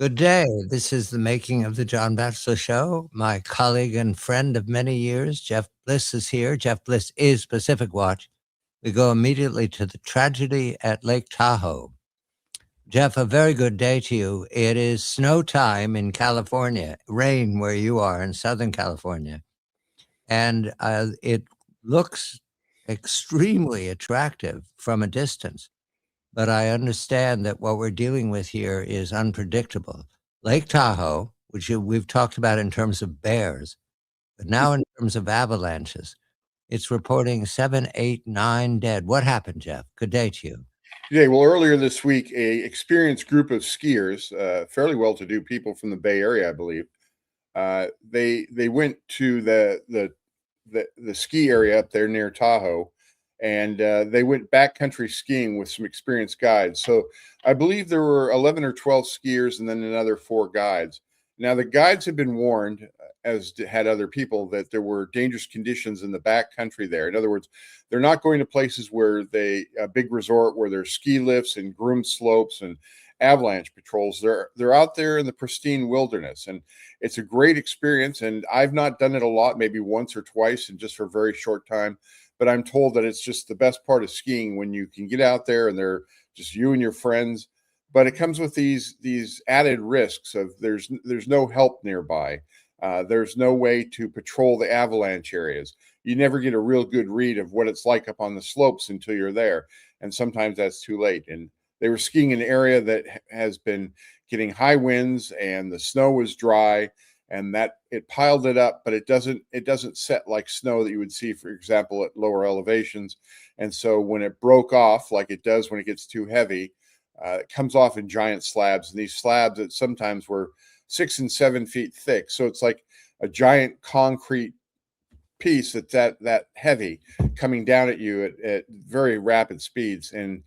Good day. This is the making of the John Batchelor Show. My colleague and friend of many years, Jeff Bliss, is here. Jeff Bliss is Pacific Watch. We go immediately to the tragedy at Lake Tahoe. Jeff, a very good day to you. It is snow time in California, rain where you are in Southern California. And it looks extremely attractive from a distance. But I understand that what we're dealing with here is unpredictable. Lake Tahoe, which we've talked about in terms of bears, but now in terms of avalanches, it's reporting 7, 8, 9 dead. What happened, Jeff? Good day to you. Yeah, well, earlier this week, a experienced group of skiers, fairly well-to-do people from the Bay Area, I believe, they went to the ski area up there near Tahoe, and they went backcountry skiing with some experienced guides. So I believe there were 11 or 12 skiers and then another 4 guides. Now the guides had been warned, as had other people, that there were dangerous conditions in the backcountry there. In other words, they're not going to places where a big resort where there's ski lifts and groomed slopes and avalanche patrols. They're out there in the pristine wilderness, and it's a great experience. And I've not done it a lot, maybe once or twice, and just for a very short time. But I'm told that it's just the best part of skiing when you can get out there and they're just you and your friends. But it comes with these added risks of there's no help nearby. There's no way to patrol the avalanche areas. You never get a real good read of what it's like up on the slopes until you're there. And sometimes that's too late. And they were skiing in an area that has been getting high winds and the snow was dry and that it piled it up, but it doesn't set like snow that you would see, for example, at lower elevations. And so when it broke off, like it does when it gets too heavy, it comes off in giant slabs. And these slabs that sometimes were 6 and 7 feet thick. So it's like a giant concrete piece that's that heavy coming down at you at very rapid speeds. And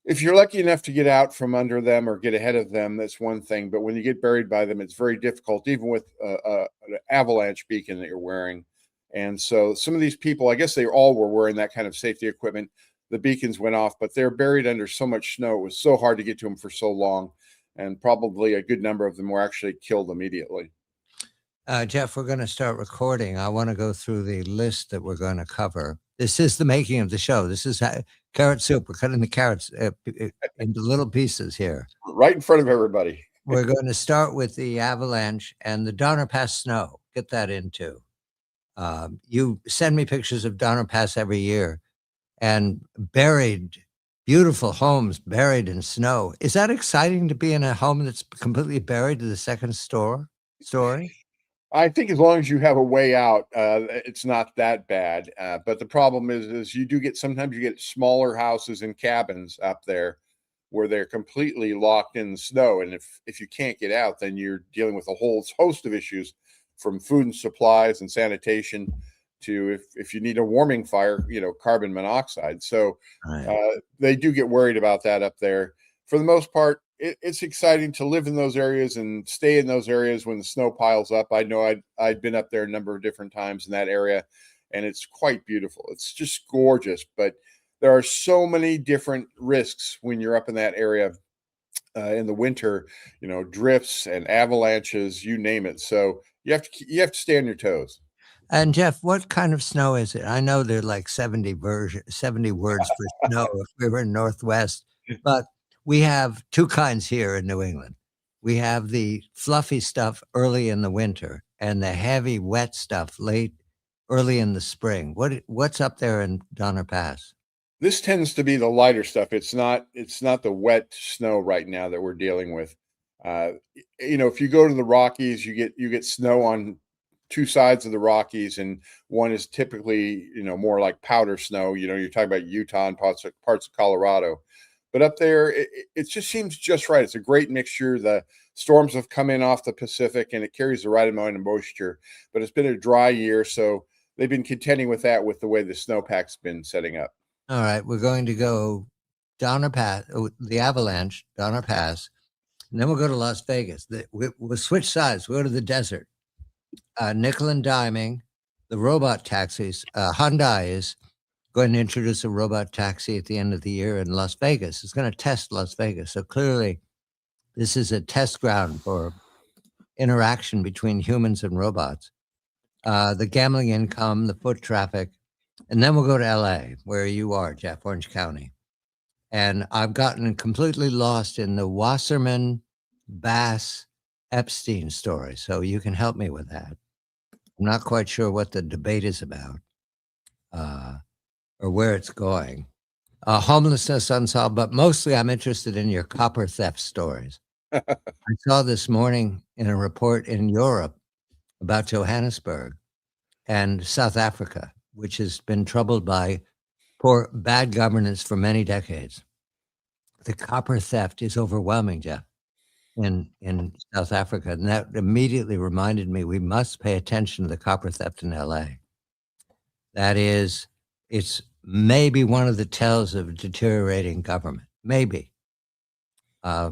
if you're lucky enough to get out from under them or get ahead of them, that's one thing. But when you get buried by them, it's very difficult, even with an avalanche beacon that you're wearing. And so some of these people, I guess they all were wearing that kind of safety equipment. The beacons went off, but they're buried under so much snow. It was so hard to get to them for so long. And probably a good number of them were actually killed immediately. Jeff, we're going to start recording. I want to go through the list that we're going to cover. This is the making of the show. This is carrot soup. We're cutting the carrots into little pieces here. Right in front of everybody. We're going to start with the avalanche and the Donner Pass snow. Get that into. You send me pictures of Donner Pass every year and beautiful homes buried in snow. Is that exciting to be in a home that's completely buried to the second story? I think as long as you have a way out, it's not that bad. But the problem is sometimes you get smaller houses and cabins up there where they're completely locked in the snow. And if you can't get out, then you're dealing with a whole host of issues, from food and supplies and sanitation to if you need a warming fire, carbon monoxide. So they do get worried about that up there. For the most part, it's exciting to live in those areas and stay in those areas when the snow piles up. I know I'd been up there a number of different times in that area, and it's quite beautiful. It's just gorgeous, but there are so many different risks when you're up in that area in the winter, drifts and avalanches, you name it. So you have to stay on your toes. And Jeff, what kind of snow is it? I know there are like 70 words for snow if we were in Northwest, but we have two kinds here in New England. We have the fluffy stuff early in the winter and the heavy, wet stuff early in the spring. What's up there in Donner Pass? This tends to be the lighter stuff. It's not the wet snow right now that we're dealing with. If you go to the Rockies, you get snow on two sides of the Rockies, and one is typically, more like powder snow. You're talking about Utah and parts of Colorado. But up there, it just seems just right. It's a great mixture. The storms have come in off the Pacific, and it carries the right amount of moisture. But it's been a dry year, so they've been contending with that with the way the snowpack's been setting up. All right, we're going to go Donner Pass, the avalanche, Donner Pass, and then we'll go to Las Vegas. We'll switch sides. We'll go to the desert. Nickel and diming, the robot taxis. Hyundai is going to introduce a robot taxi at the end of the year in Las Vegas. It's going to test Las Vegas. So clearly This is a test ground for interaction between humans and robots. The gambling income, the foot traffic, and then we'll go to LA, where you are, Jeff, Orange County. And I've gotten completely lost in the Wasserman Bass Epstein story. So you can help me with that. I'm not quite sure what the debate is about or where it's going. Homelessness unsolved, but mostly I'm interested in your copper theft stories. I saw this morning in a report in Europe about Johannesburg and South Africa, which has been troubled by poor, bad governance for many decades. The copper theft is overwhelming, Jeff, in South Africa. And that immediately reminded me we must pay attention to the copper theft in LA. That is, it's maybe one of the tells of deteriorating government. Maybe.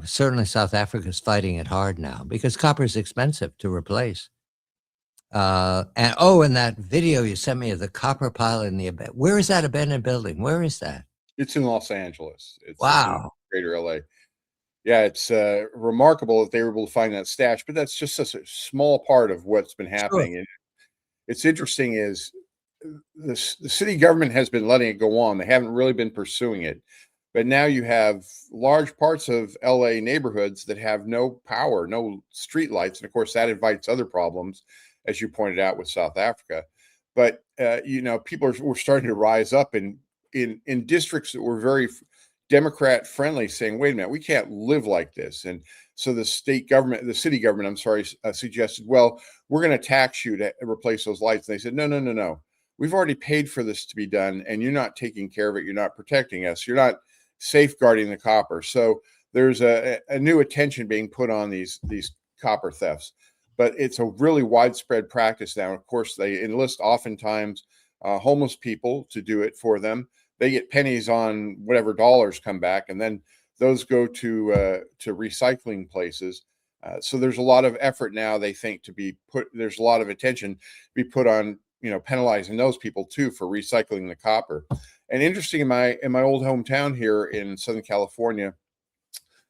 Certainly South Africa is fighting it hard now because copper is expensive to replace. And that video you sent me of the copper pile in the where is that abandoned building? Where is that? It's in Los Angeles. It's Wow. in Greater LA. Yeah, it's remarkable that they were able to find that stash, but that's just such a small part of what's been happening. Sure. And it's interesting is the city government has been letting it go on. They haven't really been pursuing it. But now you have large parts of LA neighborhoods that have no power, no street lights. And of course, that invites other problems, as you pointed out with South Africa. But, people were starting to rise up in districts that were very Democrat friendly, saying, wait a minute, we can't live like this. And so the city government, suggested, well, we're going to tax you to replace those lights. And they said, no. We've already paid for this to be done, and you're not taking care of it. You're not protecting us. You're not safeguarding the copper. So there's a new attention being put on these copper thefts. But it's a really widespread practice now. Of course, they enlist oftentimes homeless people to do it for them. They get pennies on whatever dollars come back, and then those go to recycling places. So there's a lot of effort now, they think, there's a lot of attention to be put on, penalizing those people too for recycling the copper. And interesting, in my old hometown here in Southern California,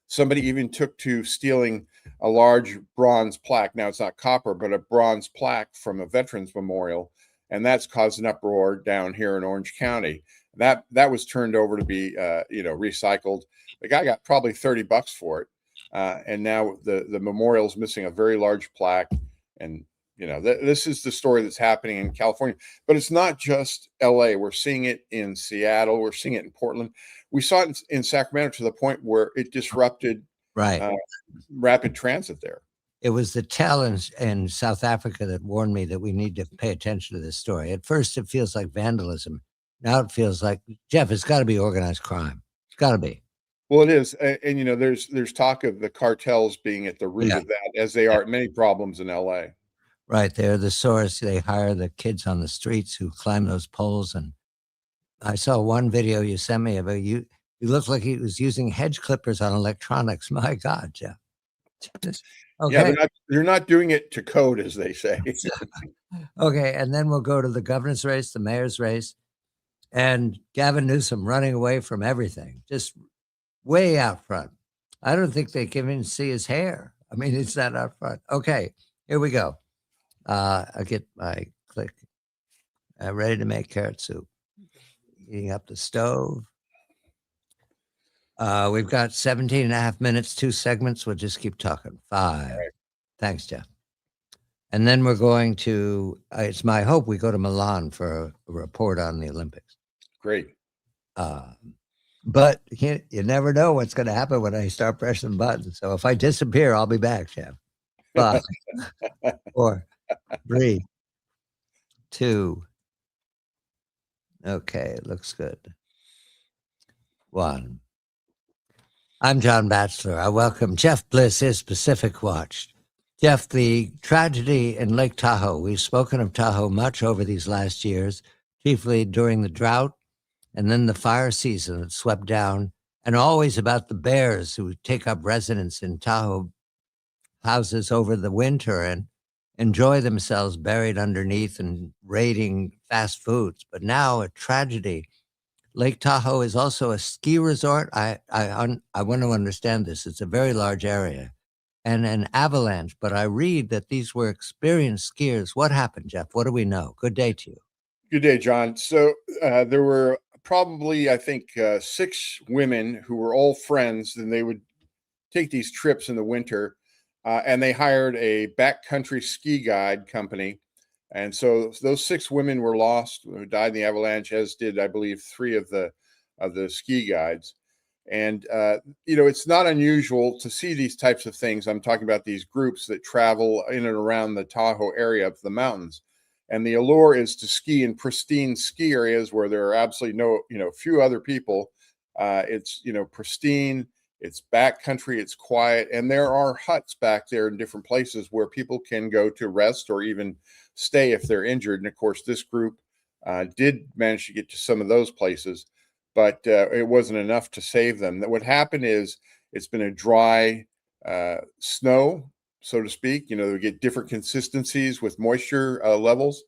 somebody even took to stealing a large bronze plaque. Now it's not copper, but a bronze plaque from a veterans memorial. And that's caused an uproar down here in Orange County. That was turned over to be, recycled. The guy got probably $30 for it. And now the memorial is missing a very large plaque. And, this is the story that's happening in California. But it's not just LA. We're seeing it in Seattle. We're seeing it in Portland. We saw it in Sacramento to the point where it disrupted rapid transit there. It was the tell in South Africa that warned me that we need to pay attention to this story. At first, it feels like vandalism. Now it feels like, Jeff, it's got to be organized crime. It's got to be. Well, it is. And there's talk of the cartels being at the root of that, as they are many problems in LA. Right. They're the source. They hire the kids on the streets who climb those poles. And I saw one video you sent me about you. You looked like he was using hedge clippers on electronics. My God, Jeff. Okay. Yeah, they're not doing it to code, as they say. Okay. And then we'll go to the governor's race, the mayor's race, and Gavin Newsom running away from everything, just way out front. I don't think they can even see his hair. I mean, it's that out front. Okay, here we go. I'll get my click. Ready to make carrot soup. Heating up the stove. We've got 17 and a half minutes, 2 segments. We'll just keep talking. 5. Right. Thanks, Jeff. And then we're going to, it's my hope we go to Milan for a report on the Olympics. Great. But you never know what's going to happen when I start pressing buttons. So if I disappear, I'll be back, Jeff. 5, 4, 3, 2. Okay, looks good. 1. I'm John Batchelor. I welcome Jeff Bliss, his Pacific Watch. Jeff, the tragedy in Lake Tahoe. We've spoken of Tahoe much over these last years, chiefly during the drought and then the fire season that swept down, and always about the bears who take up residence in Tahoe houses over the winter and enjoy themselves buried underneath and raiding fast foods. But now a tragedy Lake Tahoe is also a ski resort. I want to understand this. It's a very large area and an avalanche, but I read that these were experienced skiers. What happened, Jeff? What do we know? Good day to you. Good day, John. So there were probably, I think, 6 women who were all friends, and they would take these trips in the winter, and they hired a backcountry ski guide company. And so those 6 women were lost, who died in the avalanche, as did, I believe, 3 of the ski guides. And it's not unusual to see these types of things. I'm talking about these groups that travel in and around the Tahoe area of the mountains. And the allure is to ski in pristine ski areas where there are absolutely few other people. It's pristine. It's backcountry. It's quiet, and there are huts back there in different places where people can go to rest or even stay if they're injured. And of course, this group did manage to get to some of those places, but it wasn't enough to save them. What happened is it's been a dry snow, so to speak. We get different consistencies with moisture levels.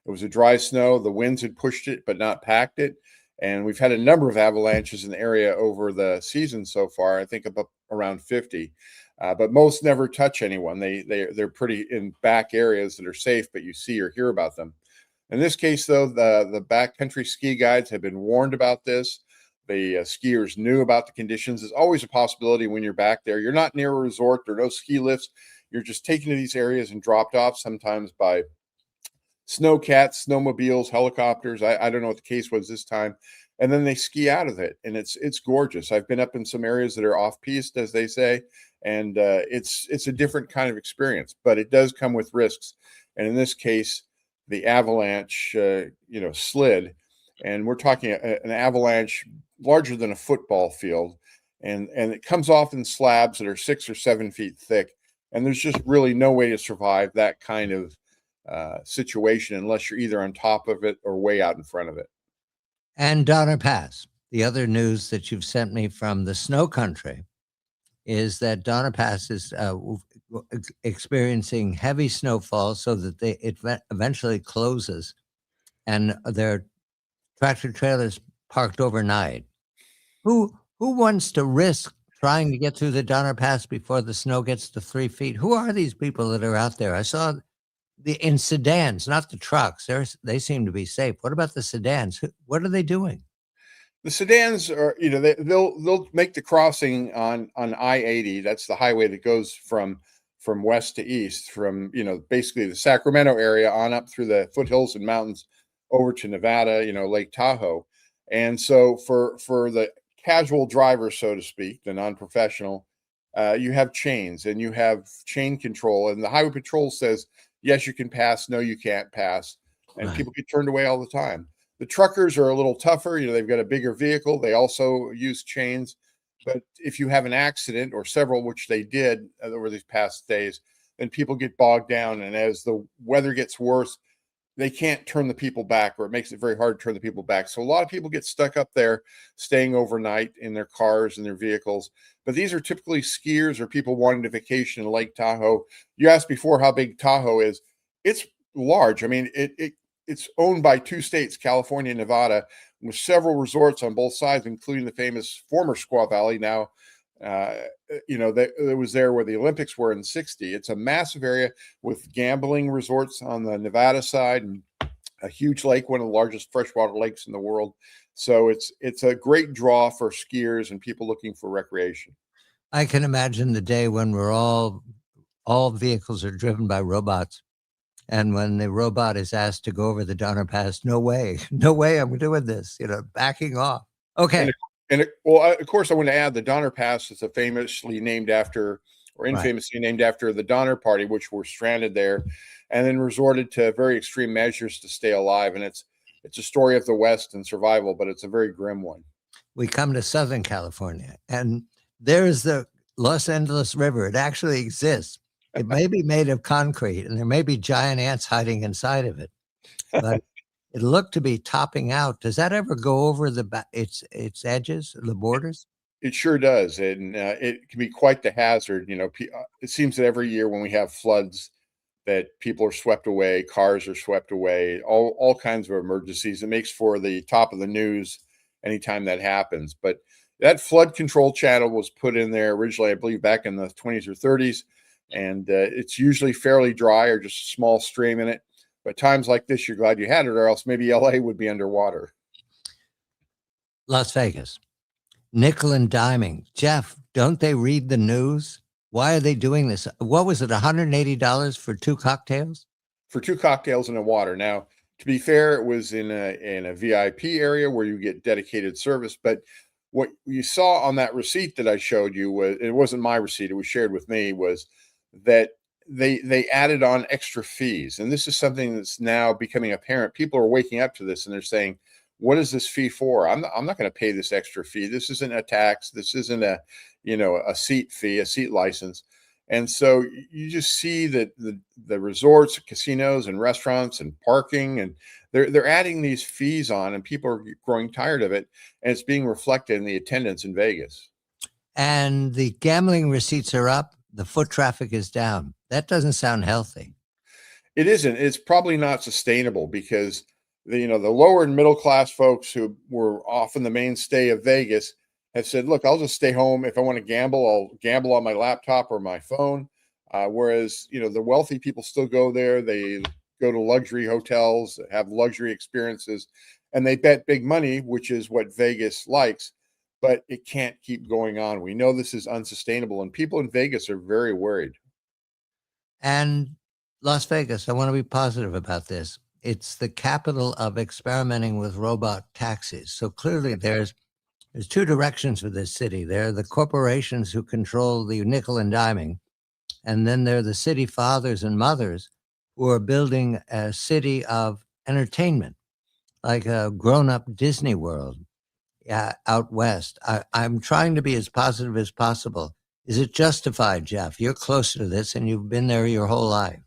It was a dry snow. The winds had pushed it, but not packed it. And we've had a number of avalanches in the area over the season so far. I think about around 50, but most never touch anyone. They're pretty in back areas that are safe, but you see or hear about them. In this case, though, the backcountry ski guides have been warned about this. The skiers knew about the conditions. There's always a possibility when you're back there. You're not near a resort. There are no ski lifts. You're just taken to these areas and dropped off, sometimes by snowcats, snowmobiles, helicopters. I don't know what the case was this time. And then they ski out of it, and it's gorgeous. I've been up in some areas that are off-piste, as they say, and it's a different kind of experience, but it does come with risks. And in this case, the avalanche, slid, and we're talking an avalanche larger than a football field, and it comes off in slabs that are 6 or 7 feet thick, and there's just really no way to survive that kind of situation unless you're either on top of it or way out in front of it. And Donner Pass. The other news that you've sent me from the snow country is that Donner Pass is experiencing heavy snowfall, so that it eventually closes, and there are tractor trailers parked overnight. Who wants to risk trying to get through the Donner Pass before the snow gets to 3 feet? Who are these people that are out there? I saw in sedans, not the trucks. They seem to be safe. What about the sedans? What are they doing? The sedans are, they'll make the crossing on I-80. That's the highway that goes from west to east, from basically the Sacramento area on up through the foothills and mountains over to Nevada, Lake Tahoe. And so for the casual driver, so to speak, the non-professional, you have chains and you have chain control, and the highway patrol says, yes, you can pass. No, you can't pass. And people get turned away all the time. The truckers are a little tougher. They've got a bigger vehicle. They also use chains. But if you have an accident or several, which they did over these past days, then people get bogged down. And as the weather gets worse, they can't turn the people back, or it makes it very hard to turn the people back. So a lot of people get stuck up there, staying overnight in their cars and their vehicles. But these are typically skiers or people wanting to vacation in Lake Tahoe. You asked before how big Tahoe is. It's large. I mean, it's owned by 2 states, California and Nevada, with several resorts on both sides, including the famous former Squaw Valley. Now, it was there where the Olympics were in '60. It's a massive area with gambling resorts on the Nevada side and a huge lake, one of the largest freshwater lakes in the world. So it's a great draw for skiers and people looking for recreation. I can imagine the day when we're all vehicles are driven by robots. And when the robot is asked to go over the Donner Pass, no way, no way I'm doing this, backing off. Okay. Of course, I want to add the Donner Pass is infamously named after the Donner Party, which were stranded there and then resorted to very extreme measures to stay alive. And it's a story of the West and survival, but it's a very grim one. We come to Southern California, and there's the Los Angeles River. It actually exists. It may be made of concrete, and there may be giant ants hiding inside of it, but it looked to be topping out. Does that ever go over its edges, the borders? It sure does, and it can be quite the hazard. It seems that every year when we have floods, that people are swept away, cars are swept away, all kinds of emergencies. It makes for the top of the news anytime that happens. But that flood control channel was put in there originally, I believe, back in the 20s or 30s, and it's usually fairly dry or just a small stream in it. But times like this, you're glad you had it, or else maybe LA would be underwater. Las Vegas, nickel and diming. Jeff, don't they read the news? Why are they doing this? What was it, $180 for 2 cocktails? For 2 cocktails and a water. Now, to be fair, it was in a VIP area where you get dedicated service. But what you saw on that receipt that I showed you was, it wasn't my receipt, it was shared with me, was that they added on extra fees. And this is something that's now becoming apparent. People are waking up to this and they're saying, what is this fee for? I'm not going to pay this extra fee. This isn't a tax. This isn't a seat fee, a seat license. And so you just see that the resorts, casinos, and restaurants and parking, and they're adding these fees on, and people are growing tired of it, and it's being reflected in the attendance in Vegas. And the gambling receipts are up. The foot traffic is down. That doesn't sound healthy. It isn't. It's probably not sustainable because the lower and middle class folks who were often the mainstay of Vegas have said, look, I'll just stay home. If I want to gamble, I'll gamble on my laptop or my phone. Whereas, the wealthy people still go there. They go to luxury hotels, have luxury experiences, and they bet big money, which is what Vegas likes. But it can't keep going on. We know this is unsustainable, and people in Vegas are very worried. And Las Vegas, I want to be positive about this. It's the capital of experimenting with robot taxis. So clearly there's 2 directions for this city. There are the corporations who control the nickel and diming, and then there are the city fathers and mothers who are building a city of entertainment, like a grown-up Disney World out west. I'm trying to be as positive as possible. Is it justified, Jeff? You're closer to this, and you've been there your whole life.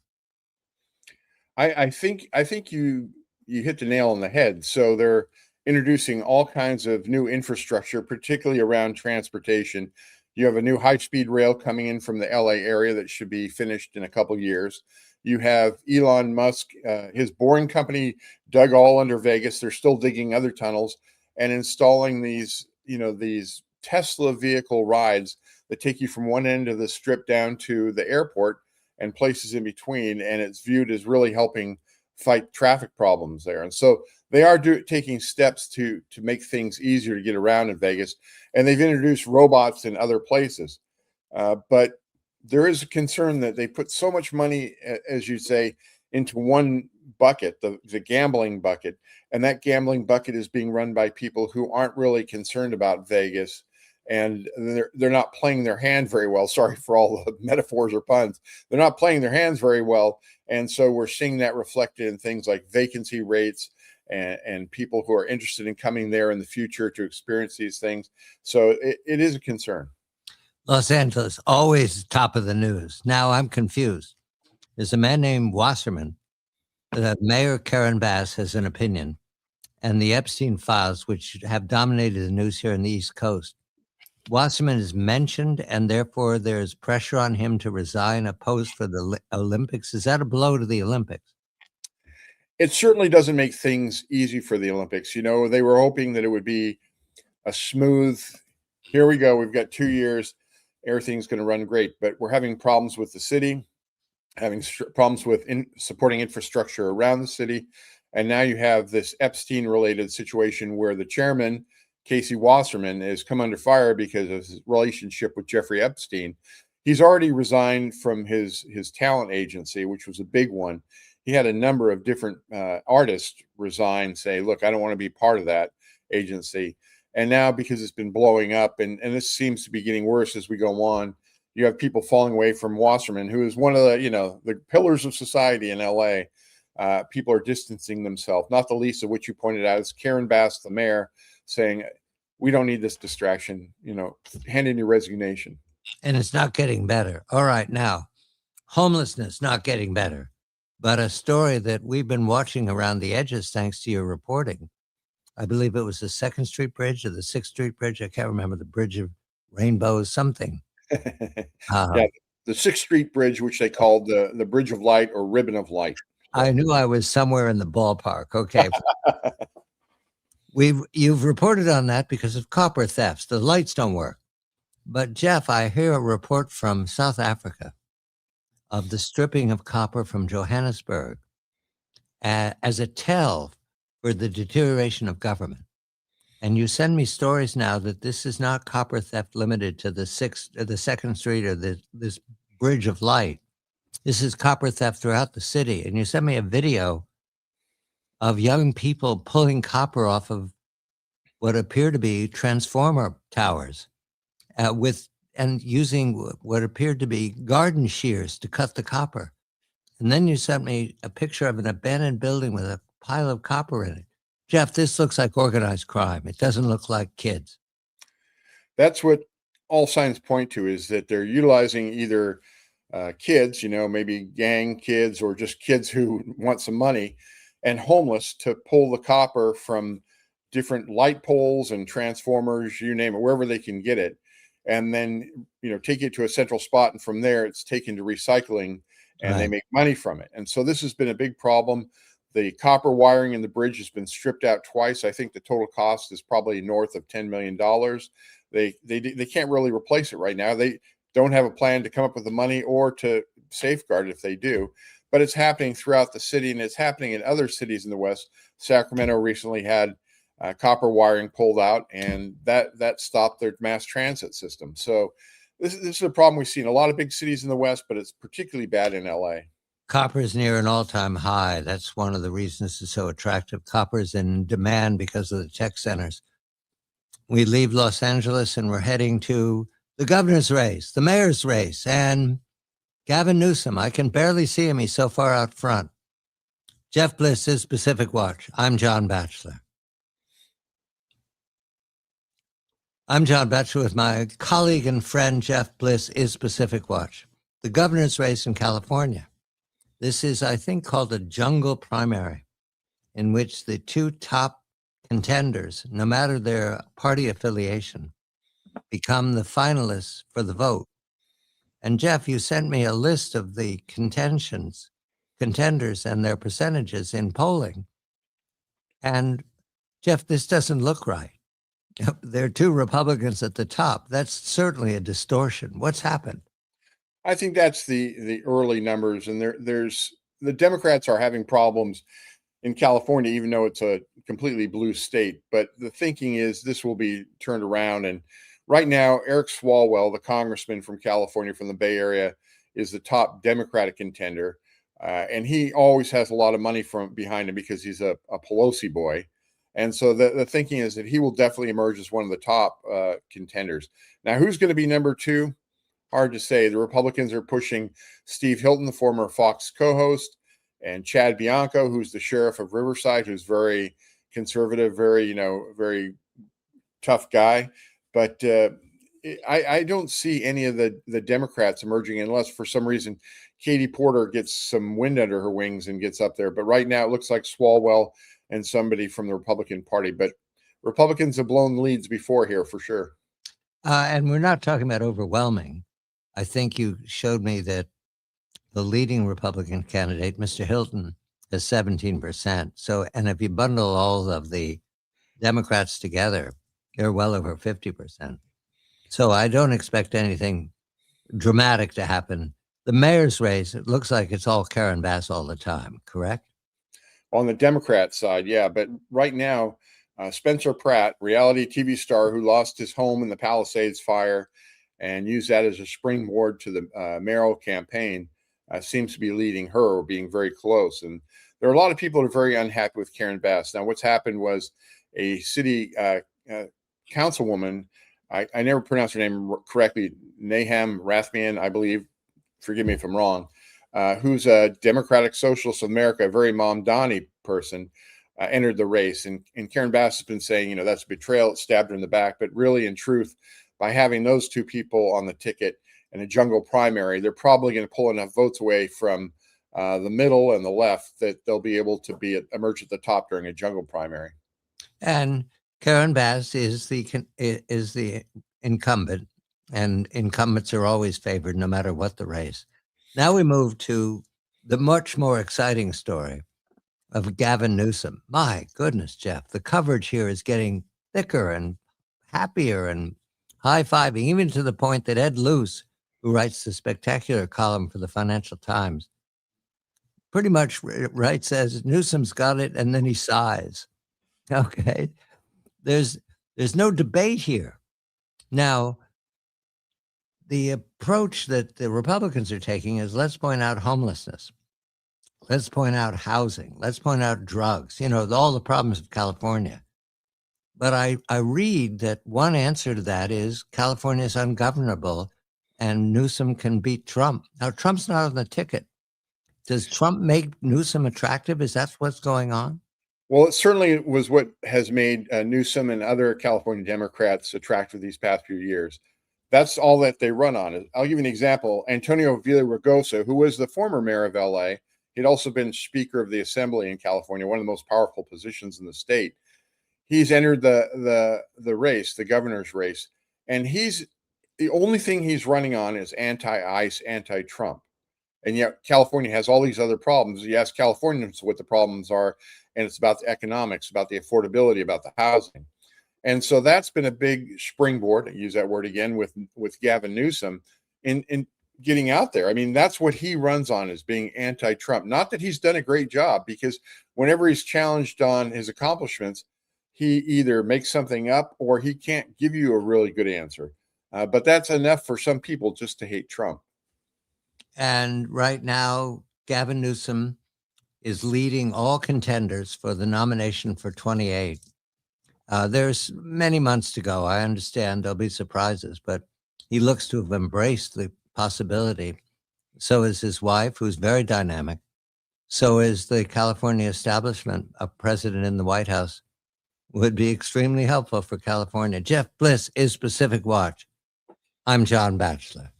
I think you hit the nail on the head. So they're introducing all kinds of new infrastructure, particularly around transportation. You have a new high-speed rail coming in from the LA area that should be finished in a couple of years. You have Elon Musk, his boring company dug all under Vegas. They're still digging other tunnels and installing these Tesla vehicle rides that take you from one end of the strip down to the airport and places in between. And it's viewed as really helping fight traffic problems there. And so they are taking steps to make things easier to get around in Vegas. And they've introduced robots in other places. But there is a concern that they put so much money, as you say, into one bucket, the gambling bucket. And that gambling bucket is being run by people who aren't really concerned about Vegas. And they're not playing their hand very well. Sorry for all the metaphors or puns. They're not playing their hands very well. And so we're seeing that reflected in things like vacancy rates and people who are interested in coming there in the future to experience these things. So it is a concern. Los Angeles, always top of the news. Now I'm confused. There's a man named Wasserman. Mayor Karen Bass has an opinion. And the Epstein files, which have dominated the news here on the East Coast. Wasserman is mentioned, and therefore there's pressure on him to resign a post for the Olympics. Is that a blow to the Olympics? It certainly doesn't make things easy for the Olympics. They were hoping that it would be a smooth, here we go, we've got 2 years, everything's going to run great. But we're having problems with the city, having problems with supporting infrastructure around the city. And now you have this Epstein-related situation where the chairman, Casey Wasserman, has come under fire because of his relationship with Jeffrey Epstein. He's already resigned from his talent agency, which was a big one. He had a number of different artists resign, say, look, I don't want to be part of that agency. And now, because it's been blowing up, and this seems to be getting worse as we go on, you have people falling away from Wasserman, who is one of the pillars of society in LA. People are distancing themselves, not the least of which you pointed out is Karen Bass, the mayor, saying, we don't need this distraction, hand in your resignation. And it's not getting better. All right, now, homelessness not getting better, but a story that we've been watching around the edges thanks to your reporting. I believe it was the 2nd Street Bridge or the 6th Street Bridge. I can't remember, the Bridge of Rainbows, something. Yeah, the 6th Street Bridge, which they called the Bridge of Light or Ribbon of Light. I knew I was somewhere in the ballpark. Okay. You've reported on that because of copper thefts. The lights don't work. But Jeff, I hear a report from South Africa of the stripping of copper from Johannesburg as a tell for the deterioration of government. And you send me stories now that this is not copper theft limited to the Second Street or this Bridge of Light. This is copper theft throughout the city. And you sent me a video of young people pulling copper off of what appear to be transformer towers and using what appeared to be garden shears to cut the copper. And then you sent me a picture of an abandoned building with a pile of copper in it. Jeff, this looks like organized crime. It doesn't look like kids. That's what all signs point to, is that they're utilizing either kids, maybe gang kids or just kids who want some money, and homeless to pull the copper from different light poles and transformers, you name it, wherever they can get it. And then, take it to a central spot. And from there, it's taken to recycling and they make money from it. And so this has been a big problem. The copper wiring in the bridge has been stripped out twice. I think the total cost is probably north of $10 million. They can't really replace it right now. They don't have a plan to come up with the money or to safeguard it if they do. But it's happening throughout the city, and it's happening in other cities in the West. Sacramento recently had copper wiring pulled out, and that stopped their mass transit system. So this is a problem we see in a lot of big cities in the West, but it's particularly bad in LA. Copper is near an all-time high. That's one of the reasons it's so attractive. Copper is in demand because of the tech centers. We leave Los Angeles and we're heading to the governor's race, the mayor's race, and Gavin Newsom. I can barely see him. He's so far out front. Jeff Bliss is Pacific Watch. I'm John Batchelor. I'm John Batchelor with my colleague and friend Jeff Bliss is Pacific Watch. The governor's race in California. This is, I think, called a jungle primary, in which the two top contenders, no matter their party affiliation, become the finalists for the vote. And Jeff, you sent me a list of the contenders and their percentages in polling. And Jeff, this doesn't look right. There are two Republicans at the top. That's certainly a distortion. What's happened? I think that's the early numbers, and there's the Democrats are having problems in California, even though it's a completely blue state. But the thinking is this will be turned around. And right now, Eric Swalwell, the congressman from California, from the Bay Area, is the top Democratic contender. And he always has a lot of money from behind him because he's a Pelosi boy. And so the thinking is that he will definitely emerge as one of the top contenders. Now, who's going to be number two? Hard to say. The Republicans are pushing Steve Hilton, the former Fox co-host, and Chad Bianco, who's the sheriff of Riverside, who's very conservative, very tough guy. But I don't see any of the Democrats emerging unless for some reason Katie Porter gets some wind under her wings and gets up there. But right now it looks like Swalwell and somebody from the Republican Party. But Republicans have blown leads before here for sure. And we're not talking about overwhelming. I think you showed me that the leading Republican candidate, Mr. Hilton, is 17%. So, and if you bundle all of the Democrats together, they're well over 50%. So I don't expect anything dramatic to happen. The mayor's race, it looks like it's all Karen Bass all the time, correct? On the Democrat side, yeah. But right now, Spencer Pratt, reality TV star who lost his home in the Palisades fire and used that as a springboard to the mayoral campaign, seems to be leading her or being very close. And there are a lot of people who are very unhappy with Karen Bass. Now, what's happened was a city councilwoman, I never pronounced her name correctly, Nahum Rathman, I believe, forgive me if I'm wrong, who's a Democratic Socialist of America, a very Mamdani person, entered the race. And Karen Bass has been saying, that's a betrayal. It stabbed her in the back. But really, in truth, by having those two people on the ticket in a jungle primary, they're probably going to pull enough votes away from the middle and the left that they'll be able to emerge at the top during a jungle primary. And Karen Bass is the incumbent, and incumbents are always favored no matter what the race. Now we move to the much more exciting story of Gavin Newsom. My goodness, Jeff, the coverage here is getting thicker and happier and high-fiving, even to the point that Ed Luce, who writes the spectacular column for the Financial Times, pretty much writes as Newsom's got it, and then he sighs. Okay, there's no debate here. Now, the approach that the Republicans are taking is let's point out homelessness. Let's point out housing. Let's point out drugs, all the problems of California. But I read that one answer to that is California is ungovernable and Newsom can beat Trump. Now, Trump's not on the ticket. Does Trump make Newsom attractive? Is that what's going on? Well, it certainly was what has made Newsom and other California Democrats attractive these past few years. That's all that they run on. I'll give you an example. Antonio Villaraigosa, who was the former mayor of LA, he'd also been Speaker of the Assembly in California, one of the most powerful positions in the state. He's entered the race, the governor's race, and the only thing he's running on is anti-ICE, anti-Trump. And yet California has all these other problems. You ask Californians what the problems are, and it's about the economics, about the affordability, about the housing. And so that's been a big springboard, I use that word again, with Gavin Newsom in getting out there. I mean, that's what he runs on, is being anti-Trump. Not that he's done a great job, because whenever he's challenged on his accomplishments, he either makes something up or he can't give you a really good answer. But that's enough for some people just to hate Trump. And right now, Gavin Newsom is leading all contenders for the nomination for 28. There's many months to go. I understand there'll be surprises, but he looks to have embraced the possibility. So is his wife, who's very dynamic. So is the California establishment. A president in the White House would be extremely helpful for California. Jeff Bliss is Pacific Watch. I'm John Batchelor.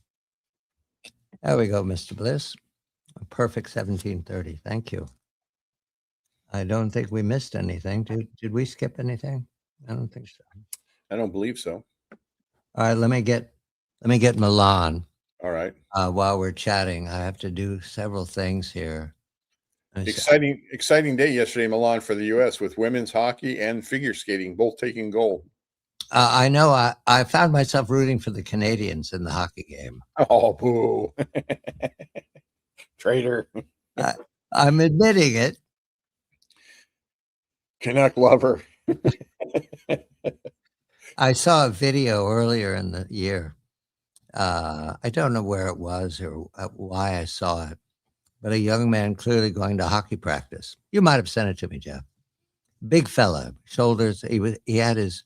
There we go, Mr. Bliss. A perfect 1730. Thank you. I don't think we missed anything. Did we skip anything? I don't think so. I don't believe so. All right, let me get Milan. All right. While we're chatting, I have to do several things here. Exciting day yesterday, Milan, for the U.S. with women's hockey and figure skating both taking gold. I know. I found myself rooting for the Canadians in the hockey game. Oh, boo! Traitor! I'm admitting it. Canuck lover. I saw a video earlier in the year. I don't know where it was or why I saw it, but a young man clearly going to hockey practice. You might have sent it to me, Jeff. Big fella, shoulders. He had his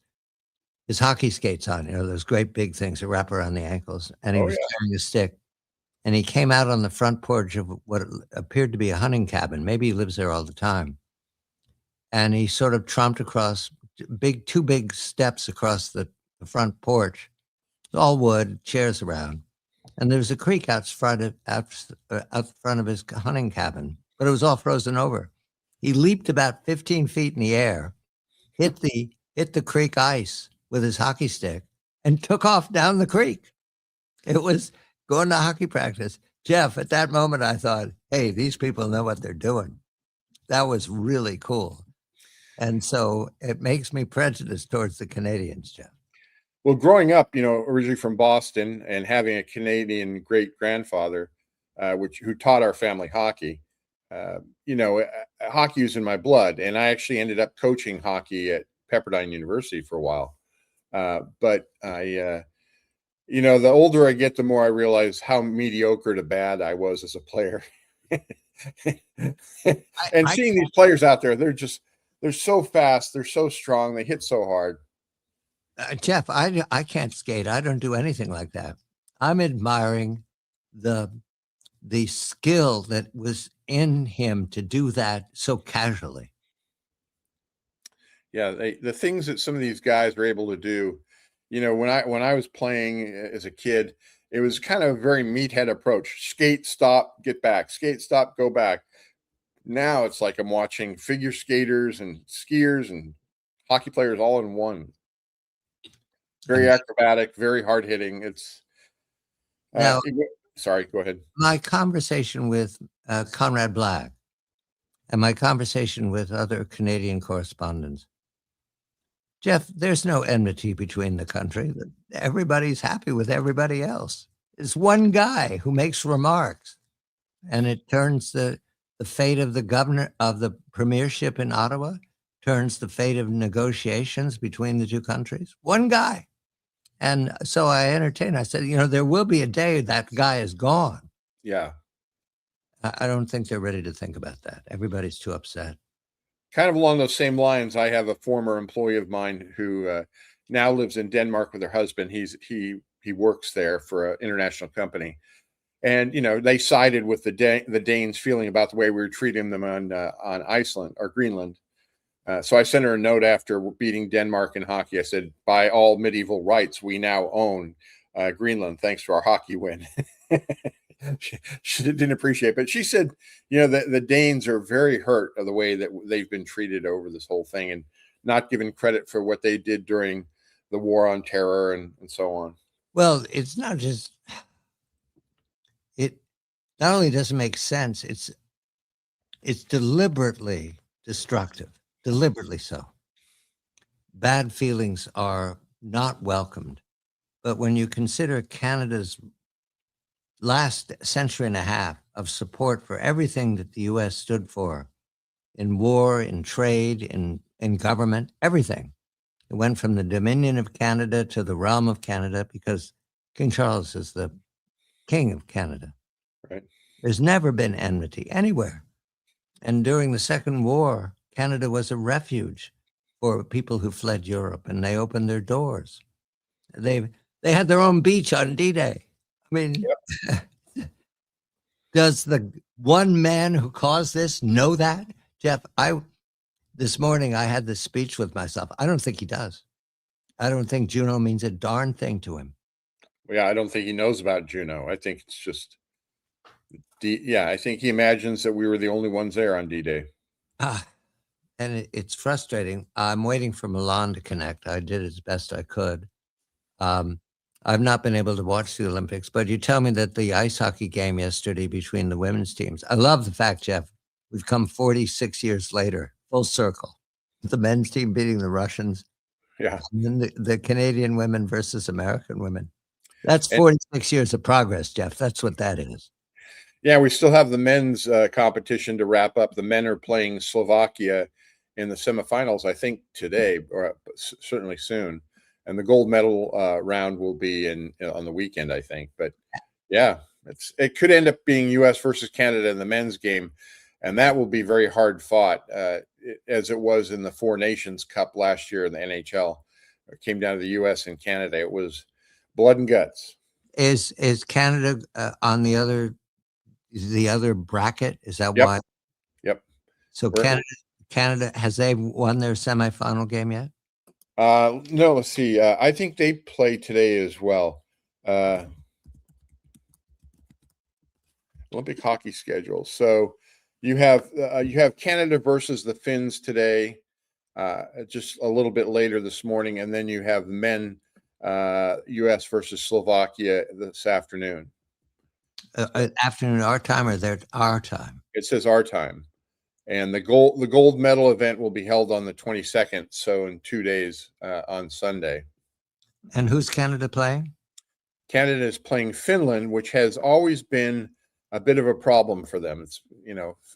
hockey skates on, those great big things that wrap around the ankles, and he was carrying a stick. And he came out on the front porch of what appeared to be a hunting cabin. Maybe he lives there all the time. And he sort of tromped across two big steps across the front porch. All wood, chairs around. And there was a creek out front of his hunting cabin, but it was all frozen over. He leaped about 15 feet in the air, hit the creek ice with his hockey stick, and took off down the creek. It was going to hockey practice. Jeff, at that moment, I thought, hey, these people know what they're doing. That was really cool. And so it makes me prejudiced towards the Canadians, Jeff. Well, growing up, originally from Boston and having a Canadian great grandfather, who taught our family hockey, hockey was in my blood. And I actually ended up coaching hockey at Pepperdine University for a while. But the older I get, the more I realize how mediocre to bad I was as a player. And seeing these players out there, they're so fast, they're so strong, they hit so hard. Jeff, I can't skate. I don't do anything like that. I'm admiring the skill that was in him to do that so casually. Yeah, the things that some of these guys are able to do, when I was playing as a kid, it was kind of a very meathead approach. Skate, stop, get back. Skate, stop, go back. Now it's like I'm watching figure skaters and skiers and hockey players all in one. Very acrobatic, very hard hitting. It's now, sorry, go ahead. My conversation with Conrad Black and my conversation with other Canadian correspondents. Jeff, there's no enmity between the country. Everybody's happy with everybody else. It's one guy who makes remarks, and it turns the fate of the governor of the premiership in Ottawa, turns the fate of negotiations between the two countries. One guy. And so I entertained. I said, there will be a day that guy is gone. Yeah. I don't think they're ready to think about that. Everybody's too upset. Kind of along those same lines, I have a former employee of mine who now lives in Denmark with her husband. He works there for an international company, and they sided with the Danes feeling about the way we were treating them on Iceland or Greenland. So I sent her a note after beating Denmark in hockey. I said, by all medieval rights, we now own Greenland thanks to our hockey win. She didn't appreciate it, but she said, the Danes are very hurt of the way that they've been treated over this whole thing and not given credit for what they did during the war on terror and so on. Well, it's not just, it not only doesn't make sense, it's deliberately destructive, deliberately so. Bad feelings are not welcomed. But when you consider Canada's last century and a half of support for everything that the U.S. stood for in war, in trade, in government, everything. It went from the Dominion of Canada to the realm of Canada because King Charles is the King of Canada. Right. There's never been enmity anywhere. And during the Second War, Canada was a refuge for people who fled Europe, and they opened their doors. They had their own beach on D-Day. I mean, yep. Does the one man who caused this know that? Jeff, this morning I had this speech with myself. I don't think he does. I don't think Juno means a darn thing to him. Yeah, I don't think he knows about Juno. I think it's just, I think he imagines that we were the only ones there on D-Day. And it's frustrating. I'm waiting for Milan to connect. I did as best I could. I've not been able to watch the Olympics, but you tell me that the ice hockey game yesterday between the women's teams, I love the fact, Jeff, we've come 46 years later, full circle. The men's team beating the Russians. Yeah. And then the Canadian women versus American women. That's 46 years of progress, Jeff. That's what that is. Yeah, we still have the men's competition to wrap up. The men are playing Slovakia in the semifinals, I think today, or certainly soon. And the gold medal round will be on the weekend, I think. But yeah, it could end up being U.S. versus Canada in the men's game, and that will be very hard fought, as it was in the Four Nations Cup last year in the NHL. It came down to the U.S. and Canada. It was blood and guts. Is Canada on the other bracket? Is that Yep. why? Yep. So Canada, has they won their semifinal game yet? No, let's see. I think they play today as well. Olympic hockey schedule. So you have Canada versus the Finns today, just a little bit later this morning, and then you have men, U.S. versus Slovakia this afternoon. Afternoon our time, or their our time? It says our time. And the gold medal event will be held on the 22nd, so in 2 days, on Sunday. And who's Canada playing? Canada is playing Finland, which has always been a bit of a problem for them. It's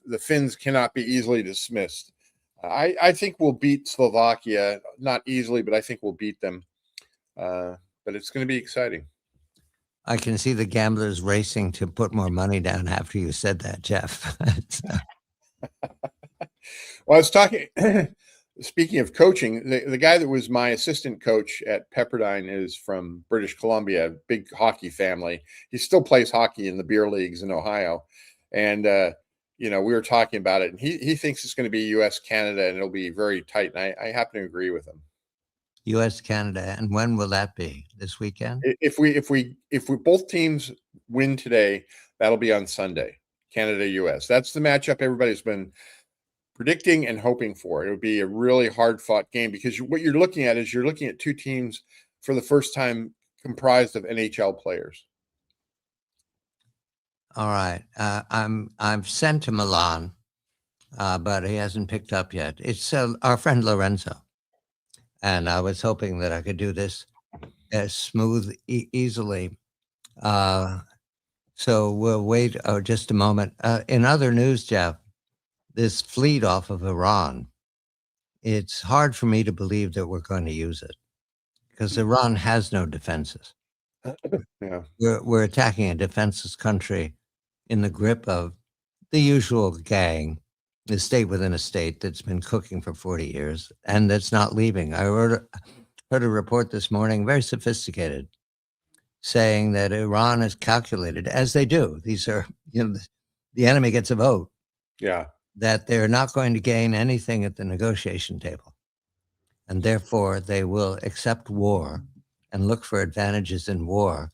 the Finns cannot be easily dismissed. I think we'll beat Slovakia, not easily, but I think we'll beat them. But it's going to be exciting. I can see the gamblers racing to put more money down after you said that, Jeff. Well, I was talking, speaking of coaching, the guy that was my assistant coach at Pepperdine is from British Columbia, big hockey family. He still plays hockey in the beer leagues in Ohio. And, we were talking about it, and he thinks it's going to be U.S. Canada, and it'll be very tight. And I happen to agree with him. U.S. Canada, and when will that be? This weekend? If we both teams win today, that'll be on Sunday. Canada, U.S. That's the matchup everybody's been predicting and hoping for. It would be a really hard-fought game because what you're looking at is two teams for the first time comprised of NHL players. All right, I'm sent to Milan but he hasn't picked up yet. It's our friend Lorenzo. And I was hoping that I could do this as smooth, easily. So we'll wait just a moment. In other news, Jeff, this fleet off of Iran, it's hard for me to believe that we're going to use it because Iran has no defenses. Yeah. We're attacking a defenseless country in the grip of the usual gang, the state within a state that's been cooking for 40 years and that's not leaving. I heard a report this morning, very sophisticated, saying that Iran has calculated, as they do, these are, the enemy gets a vote, Yeah. that they're not going to gain anything at the negotiation table. And therefore, they will accept war and look for advantages in war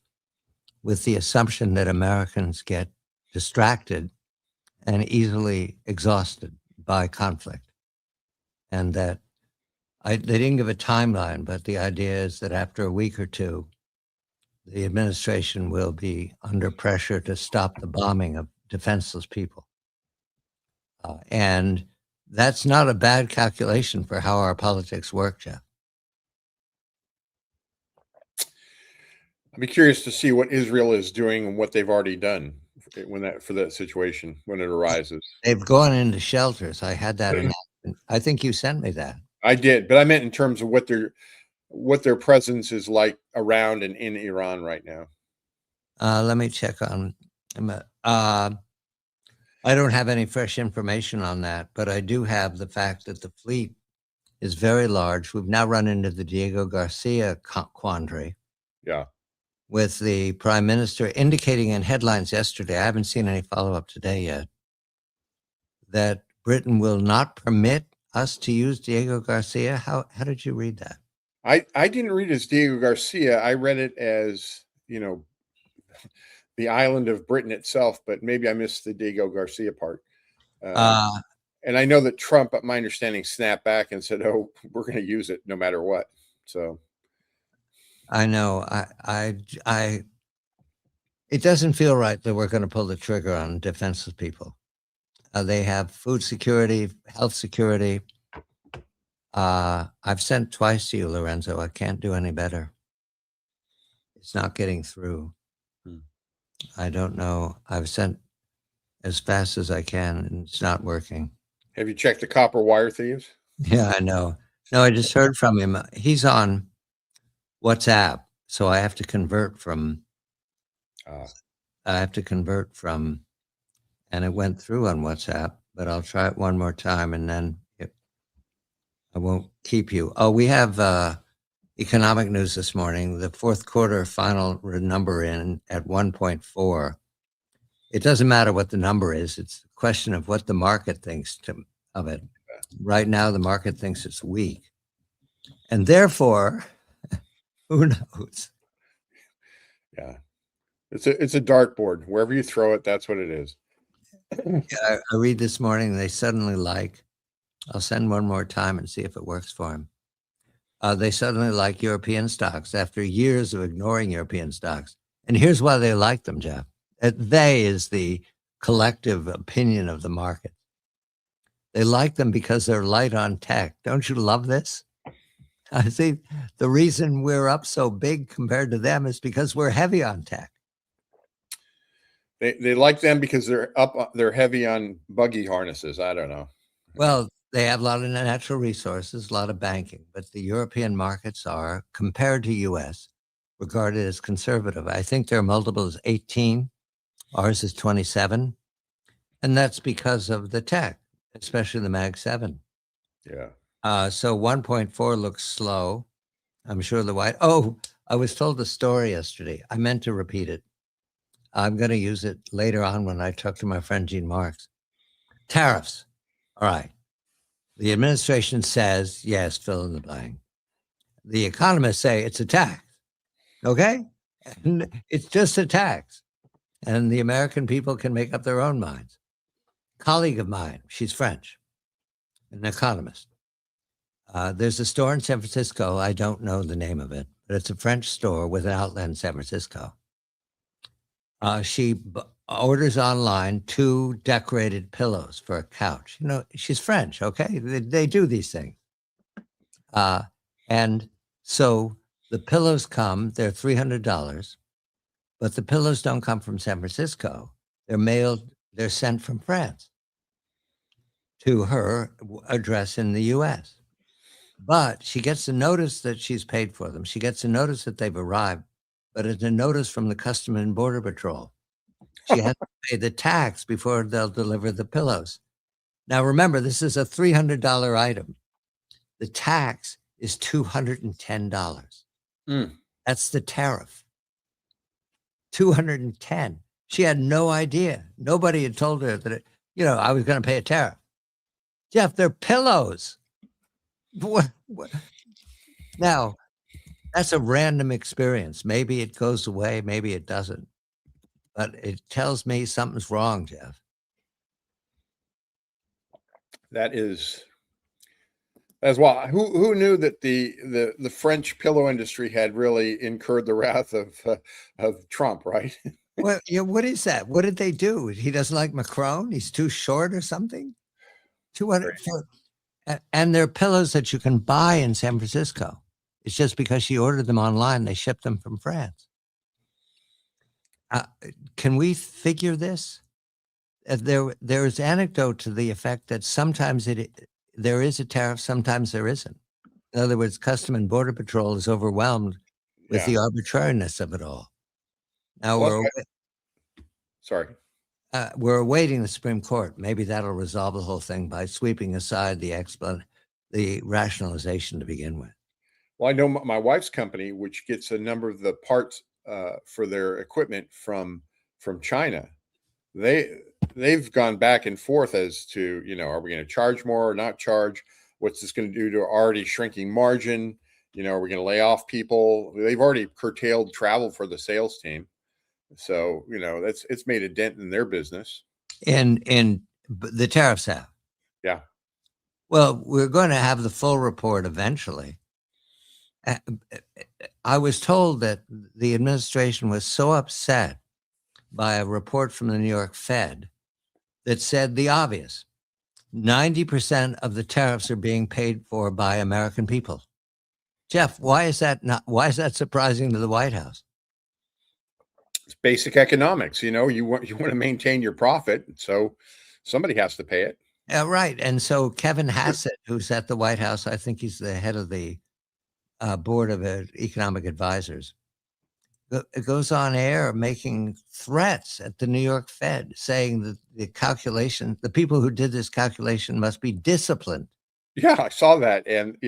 with the assumption that Americans get distracted and easily exhausted by conflict. And that they didn't give a timeline, but the idea is that after a week or two, the administration will be under pressure to stop the bombing of defenseless people. And that's not a bad calculation for how our politics work, Jeff. I'd be curious to see what Israel is doing and what they've already done for that situation when it arises. They've gone into shelters. I had that announcement. I think you sent me that. I did, but I meant in terms of what their presence is like around and in Iran right now. Let me check on. I don't have any fresh information on that, but I do have the fact that the fleet is very large. We've now run into the Diego Garcia quandary. Yeah. With the prime minister indicating in headlines yesterday, I haven't seen any follow-up today yet, that Britain will not permit us to use Diego Garcia. How did you read that? I didn't read it as Diego Garcia. I read it as, the island of Britain itself, but maybe I missed the Diego Garcia part. And I know that Trump, my understanding, snapped back and said, "Oh, we're going to use it no matter what." So I know. It doesn't feel right that we're going to pull the trigger on defenseless people. They have food security, health security. I've sent twice to you, Lorenzo. I can't do any better. It's not getting through. I don't know. I've sent as fast as I can, and it's not working. have you checked the copper wire thieves? Yeah, I know. No, I just heard from him. He's on WhatsApp, so I have to convert from. And it went through on WhatsApp, but I'll try it one more time, and then I won't keep you. Oh, we have economic news this morning. The fourth quarter final number in at 1.4. It doesn't matter what the number is. It's a question of what the market thinks of it. Right now, the market thinks it's weak. And therefore, who knows? Yeah. It's a dartboard. Wherever you throw it, that's what it is. Yeah, I read this morning, they suddenly I'll send one more time and see if it works for him. They suddenly like European stocks after years of ignoring European stocks. And here's why they like them, Jeff. They is the collective opinion of the market. They like them because they're light on tech. Don't you love this? I think the reason we're up so big compared to them is because we're heavy on tech. They like them because they're heavy on buggy harnesses. I don't know. Well, they have a lot of natural resources, a lot of banking, but the European markets are, compared to US, regarded as conservative. I think their multiple is 18. Ours is 27. And that's because of the tech, especially the Mag 7. Yeah. So 1.4 looks slow. I'm sure the white. Oh, I was told the story yesterday. I meant to repeat it. I'm going to use it later on when I talk to my friend Gene Marks. Tariffs. All right. The administration says, yes, fill in the blank. The economists say it's a tax. Okay? And it's just a tax. And the American people can make up their own minds. Colleague of mine, she's French, an economist. There's a store in San Francisco. I don't know the name of it, but it's a French store with an outlet in San Francisco. She orders online 2 decorated pillows for a couch. She's French, okay? They do these things. And so the pillows come, they're $300, but the pillows don't come from San Francisco. They're sent from France to her address in the US. But she gets a notice that she's paid for them. She gets a notice that they've arrived, but it's a notice from the Customs and Border Patrol. She has to pay the tax before they'll deliver the pillows. Now, remember, this is a $300 item. The tax is $210. That's the tariff. 210. She had no idea. Nobody had told her that, I was going to pay a tariff. Jeff, they're pillows. What? Now, that's a random experience. Maybe it goes away, maybe it doesn't. But it tells me something's wrong, Jeff. That's well. Who knew that the French pillow industry had really incurred the wrath of Trump, right? Well, what is that? What did they do? He doesn't like Macron? He's too short or something? 200 and they're pillows that you can buy in San Francisco. It's just because she ordered them online, they shipped them from France. Can we figure this? There is anecdote to the effect that sometimes there is a tariff, sometimes there isn't. In other words, Customs and Border Patrol is overwhelmed with the arbitrariness of it all. Now we're awaiting the Supreme Court. Maybe that'll resolve the whole thing by sweeping aside the rationalization to begin with. Well, I know my wife's company, which gets a number of the parts for their equipment from China. They've gone back and forth as to, are we going to charge more or not charge? What's this going to do to already shrinking margin? Are we going to lay off people? They've already curtailed travel for the sales team. So, it's made a dent in their business. And the tariffs have. Yeah. Well, we're going to have the full report eventually. I was told that the administration was so upset by a report from the New York Fed that said the obvious. 90% of the tariffs are being paid for by American people. Jeff, why is that surprising to the White House? It's basic economics. You want to maintain your profit, so somebody has to pay it. Right. And so Kevin Hassett, who's at the White House, I think he's the head of the board of economic advisors, goes on air making threats at the New York Fed, saying that the people who did this calculation must be disciplined. Yeah, I saw that, and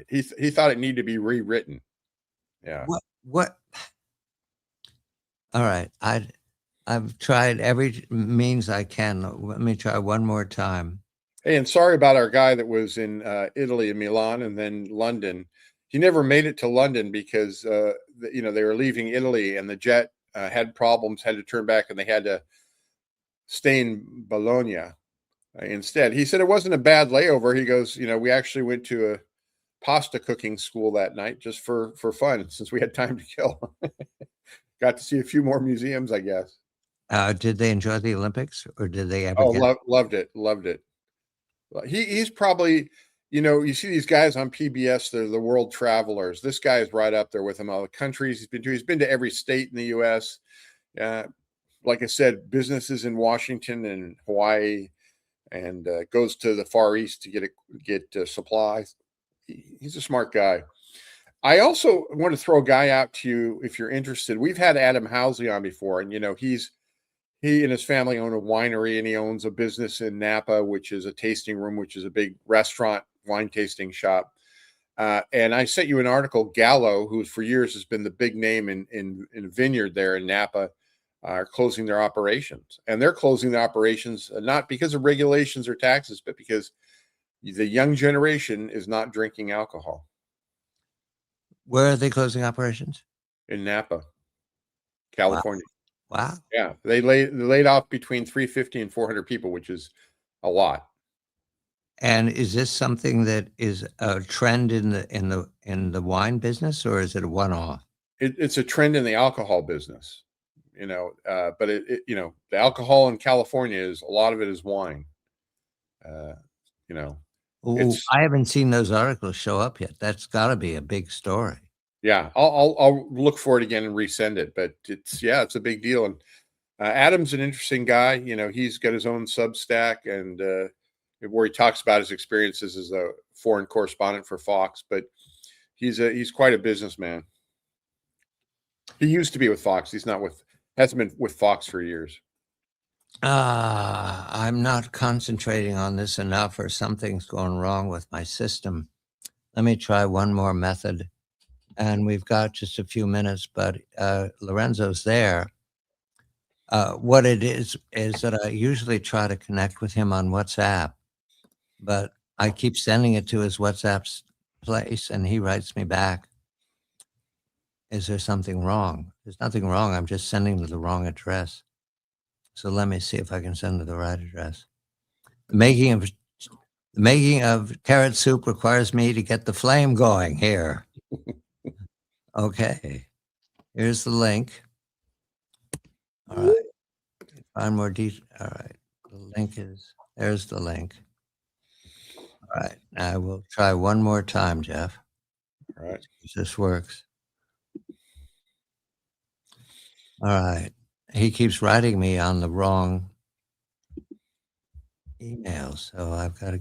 he thought it needed to be rewritten. Yeah. What? All right, I've tried every means I can. Let me try one more time. Hey, and sorry about our guy that was in Italy and Milan and then London. He never made it to London because they were leaving Italy and the jet had problems, had to turn back, and they had to stay in Bologna instead. He said it wasn't a bad layover. He goes, we actually went to a pasta cooking school that night just for fun, since we had time to kill. Got to see a few more museums, I guess. Did they enjoy the Olympics, or did they ever? Loved it. He's probably, you see these guys on PBS, they're the world travelers. This guy is right up there with them. All the countries he's been to. He's been to every state in the U.S. Like I said, businesses in Washington and Hawaii, and goes to the Far East to get supplies. He's a smart guy. I also want to throw a guy out to you if you're interested. We've had Adam Housley on before, and he and his family own a winery, and he owns a business in Napa, which is a tasting room, which is a big restaurant, wine tasting shop. And I sent you an article. Gallo, who for years has been the big name in a vineyard there in Napa, are closing their operations. And they're closing the operations not because of regulations or taxes, but because the young generation is not drinking alcohol. Where are they closing operations? In Napa, California. Wow. Yeah, they laid off between 350 and 400 people, which is a lot. And is this something that is a trend in the wine business, or is it a one-off? It's a trend in the alcohol business. but the alcohol in California a lot of it is wine. You know, Ooh, it's I haven't seen those articles show up yet. That's gotta be a big story. yeah. I'll look for it again and resend it, but it's a big deal. And Adam's an interesting guy. He's got his own Substack and where he talks about his experiences as a foreign correspondent for Fox. But he's quite a businessman. He used to be with Fox. Hasn't been with Fox for years. I'm not concentrating on this enough, or something's going wrong with my system. Let me try one more method. And we've got just a few minutes, but Lorenzo's there. What it is that I usually try to connect with him on WhatsApp, but I keep sending it to his WhatsApp's place, and he writes me back, "Is there something wrong?" There's nothing wrong. I'm just sending to the wrong address. So let me see if I can send to the right address. The making of carrot soup requires me to get the flame going here. Okay, here's the link. All right, find more detail. All right, there's the link. All right, I will try one more time, Jeff. All right. If this works. All right, he keeps writing me on the wrong email, so I've got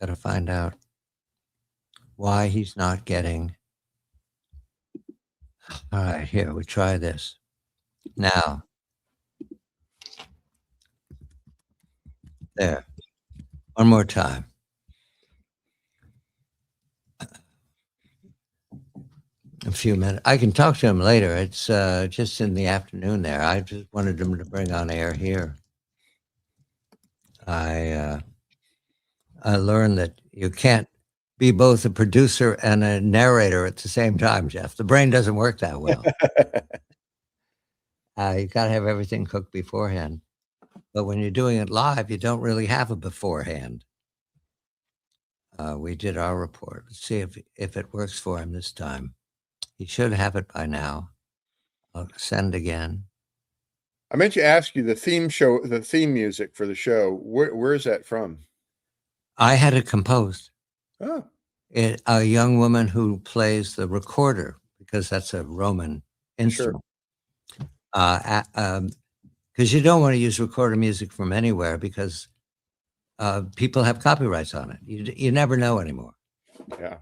to find out why he's not getting. All right, here, we try this. Now, there, one more time. A few minutes. I can talk to him later. It's just in the afternoon there. I just wanted him to bring on air here. I learned that you can't be both a producer and a narrator at the same time, Jeff. The brain doesn't work that well. You got to have everything cooked beforehand. But when you're doing it live, you don't really have a beforehand. We did our report. Let's see if it works for him this time. He should have it by now. I'll send again. I meant to ask you the theme music for the show. Where is that from? I had it composed. Oh, A young woman who plays the recorder, because that's a Roman instrument. Because you don't want to use recorder music from anywhere, because people have copyrights on it. You never know anymore. Yeah.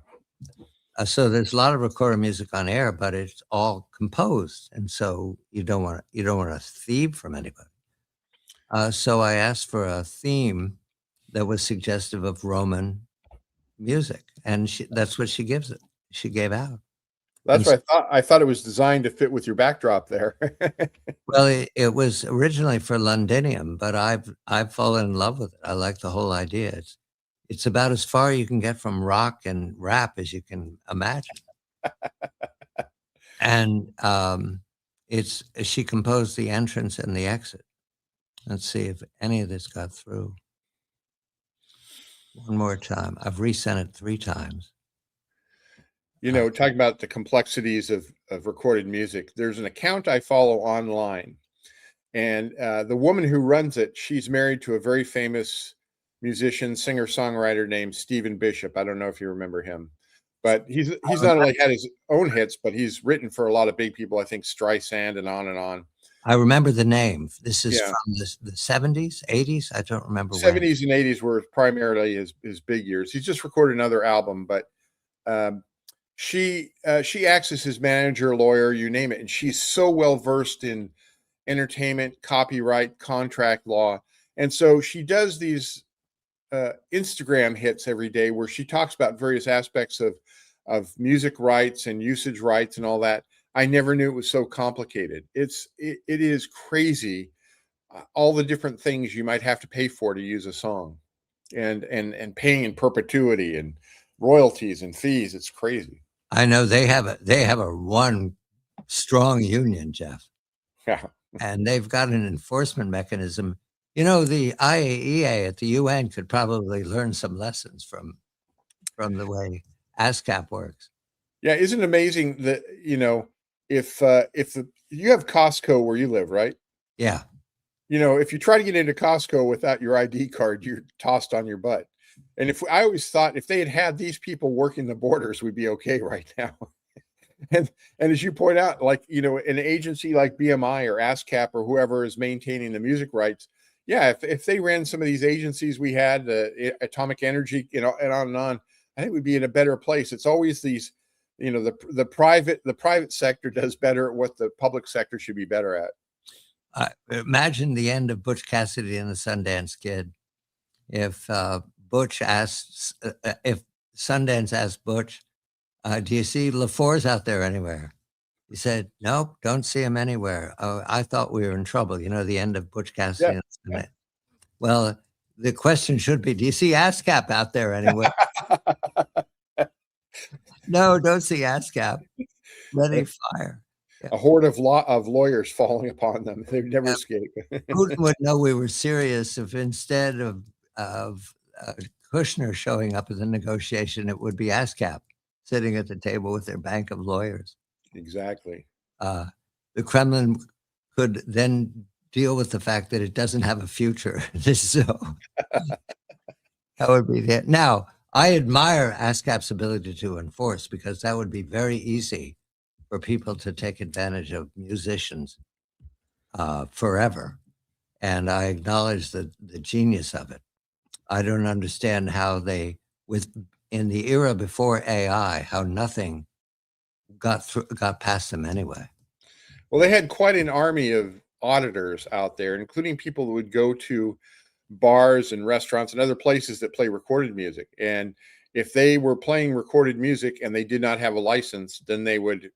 So there's a lot of recorder music on air, but it's all composed, and so you don't want a theme from anybody. So I asked for a theme that was suggestive of Roman music, and that's what she gave out. That's what I thought. I thought it was designed to fit with your backdrop there. Well, it was originally for Londinium, but I've fallen in love with it. I like the whole idea. It's about as far you can get from rock and rap as you can imagine. And she composed the entrance and the exit. Let's see if any of this got through. One more time. I've resent it 3 times. Talking about the complexities of recorded music, there's an account I follow online, and the woman who runs it, she's married to a very famous musician, singer-songwriter named Stephen Bishop. I don't know if you remember him, but he's not only had his own hits, but he's written for a lot of big people. I think Streisand and on and on. I remember the name. This is from the 70s, 80s. I don't remember 70s and 80s were primarily his big years. He's just recorded another album, but she acts as his manager, lawyer, you name it, and she's so well versed in entertainment, copyright, contract law, and so she does these Instagram hits every day where she talks about various aspects of music rights and usage rights and all that. I never knew it was so complicated. It is crazy, all the different things you might have to pay for to use a song, and paying in perpetuity and royalties and fees. It's crazy. I know they have a one strong union, Jeff. Yeah. And they've got an enforcement mechanism. The IAEA at the UN could probably learn some lessons from the way ASCAP works. Yeah, isn't it amazing that if you have Costco where you live, right? Yeah. If you try to get into Costco without your ID card, you're tossed on your butt. And I always thought if they had these people working the borders, we'd be okay right now. And as you point out, like, an agency like BMI or ASCAP or whoever is maintaining the music rights, yeah, if they ran some of these agencies we had, Atomic Energy, and on, I think we'd be in a better place. It's always these, the private sector does better at what the public sector should be better at. Imagine the end of Butch Cassidy and the Sundance Kid. If if Sundance asked Butch, do you see LaFours out there anywhere? He said, nope, don't see him anywhere. Oh, I thought we were in trouble. The end of Butch Cassidy and the Sundance. Well, the question should be, do you see ASCAP out there anywhere? No, don't see ASCAP. Ready, fire. A horde of lawyers falling upon them. They'd never escape. Putin would know we were serious if instead of Kushner showing up at the negotiation, it would be ASCAP sitting at the table with their bank of lawyers. Exactly. The Kremlin could then deal with the fact that it doesn't have a future. So that would be it. Now, I admire ASCAP's ability to enforce, because that would be very easy for people to take advantage of musicians forever. And I acknowledge the genius of it. I don't understand how in the era before AI, how nothing got past them anyway. Well, they had quite an army of auditors out there, including people who would go to bars and restaurants and other places that play recorded music. And if they were playing recorded music and they did not have a license, then they would,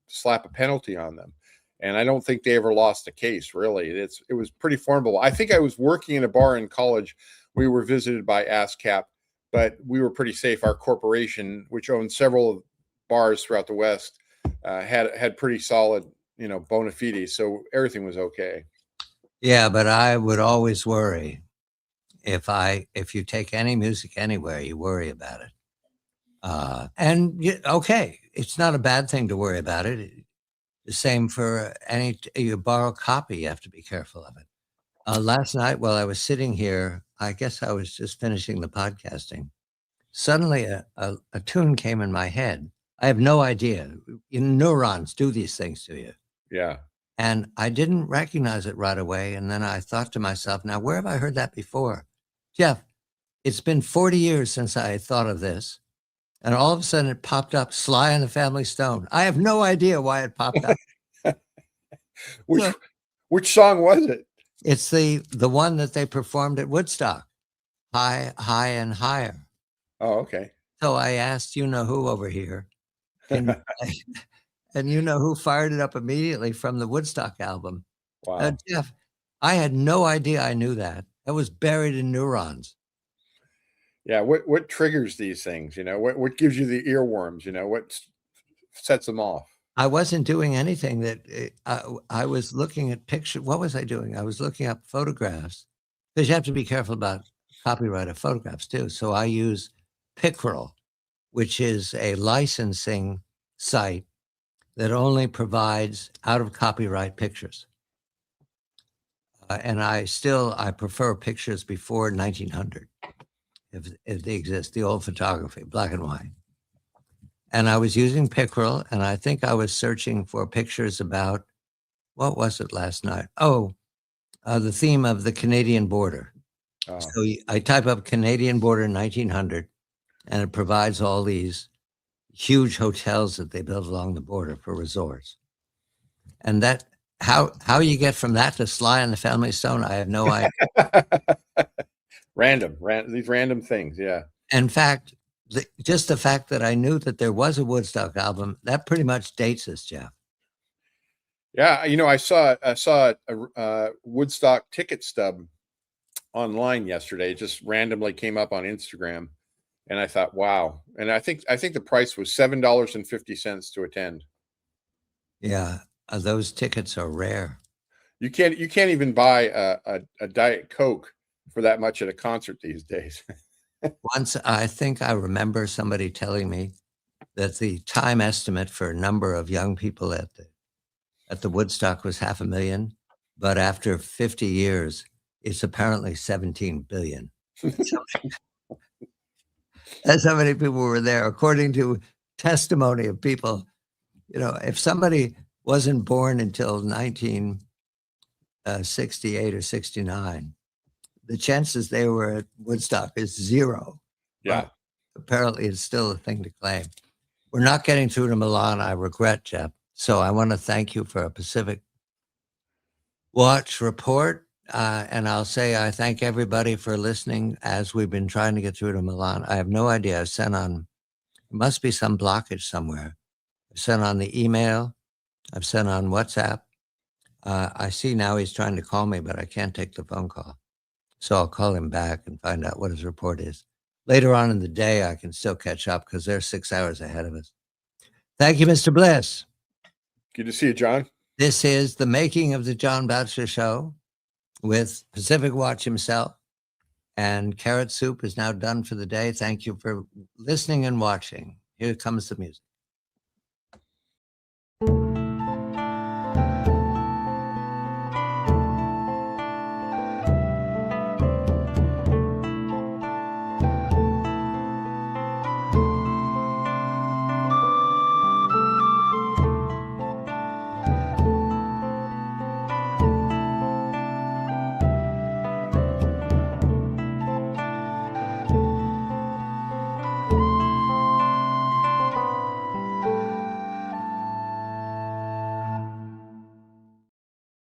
slap a penalty on them. And I don't think they ever lost a case, really. It was pretty formidable. I think I was working in a bar in college. We were visited by ASCAP, but we were pretty safe. Our corporation, which owned several bars throughout the West, had pretty solid, bona fides. So everything was okay. Yeah, but I would always worry if you take any music anywhere, you worry about it. Okay, it's not a bad thing to worry about it. The same for you borrow a copy, you have to be careful of it. Last night while I was sitting here, I guess I was just finishing the podcasting. Suddenly a tune came in my head. I have no idea. Neurons do these things to you. Yeah. And I didn't recognize it right away. And then I thought to myself, now, where have I heard that before? Jeff, it's been 40 years since I thought of this. And all of a sudden it popped up, Sly and the Family Stone. I have no idea why it popped up. Which song was it? It's the one that they performed at Woodstock, High, High and Higher. Oh, okay. So I asked, who over here, and who fired it up immediately from the Woodstock album. Wow. Jeff, I had no idea I knew that. That was buried in neurons. Yeah. What triggers these things? What gives you the earworms? What sets them off? I wasn't doing anything that I was looking at pictures. What was I doing? I was looking up photographs, because you have to be careful about copyright of photographs too. So I use Pickrel, which is a licensing site that only provides out of copyright pictures. And I prefer pictures before 1900, if they exist, the old photography, black and white. And I was using Pickrel, and I think I was searching for pictures about, what was it last night? The theme of the Canadian border. Oh. So I type up Canadian border 1900, and it provides all these huge hotels that they built along the border for resorts. And that, how you get from that to Sly and the Family Stone, I have no idea. These random things, yeah. In fact, just the fact that I knew that there was a Woodstock album, that pretty much dates us, Jeff. Yeah, I saw a Woodstock ticket stub online yesterday. It just randomly came up on Instagram, and I thought, wow. And I think the price was $7.50 to attend. Yeah, those tickets are rare. You can't even buy a Diet Coke for that much at a concert these days. Once, I think I remember somebody telling me that the time estimate for a number of young people at the Woodstock was 500,000, but after 50 years, it's apparently 17 billion. That's how many people were there, according to testimony of people. If somebody wasn't born until 1968 or 69, the chances they were at Woodstock is zero. Yeah. But apparently, it's still a thing to claim. We're not getting through to Milan. I regret, Jeff. So I want to thank you for a Pacific Watch report. And I'll say I thank everybody for listening as we've been trying to get through to Milan. I have no idea. There must be some blockage somewhere. I've sent on the email. I've sent on WhatsApp. I see now he's trying to call me, but I can't take the phone call. So I'll call him back and find out what his report is. Later on in the day, I can still catch up because they're 6 hours ahead of us. Thank you, Mr. Bliss. Good to see you, John. This is the making of the John Batchelor Show with Pacific Watch himself. And Carrot Soup is now done for the day. Thank you for listening and watching. Here comes the music.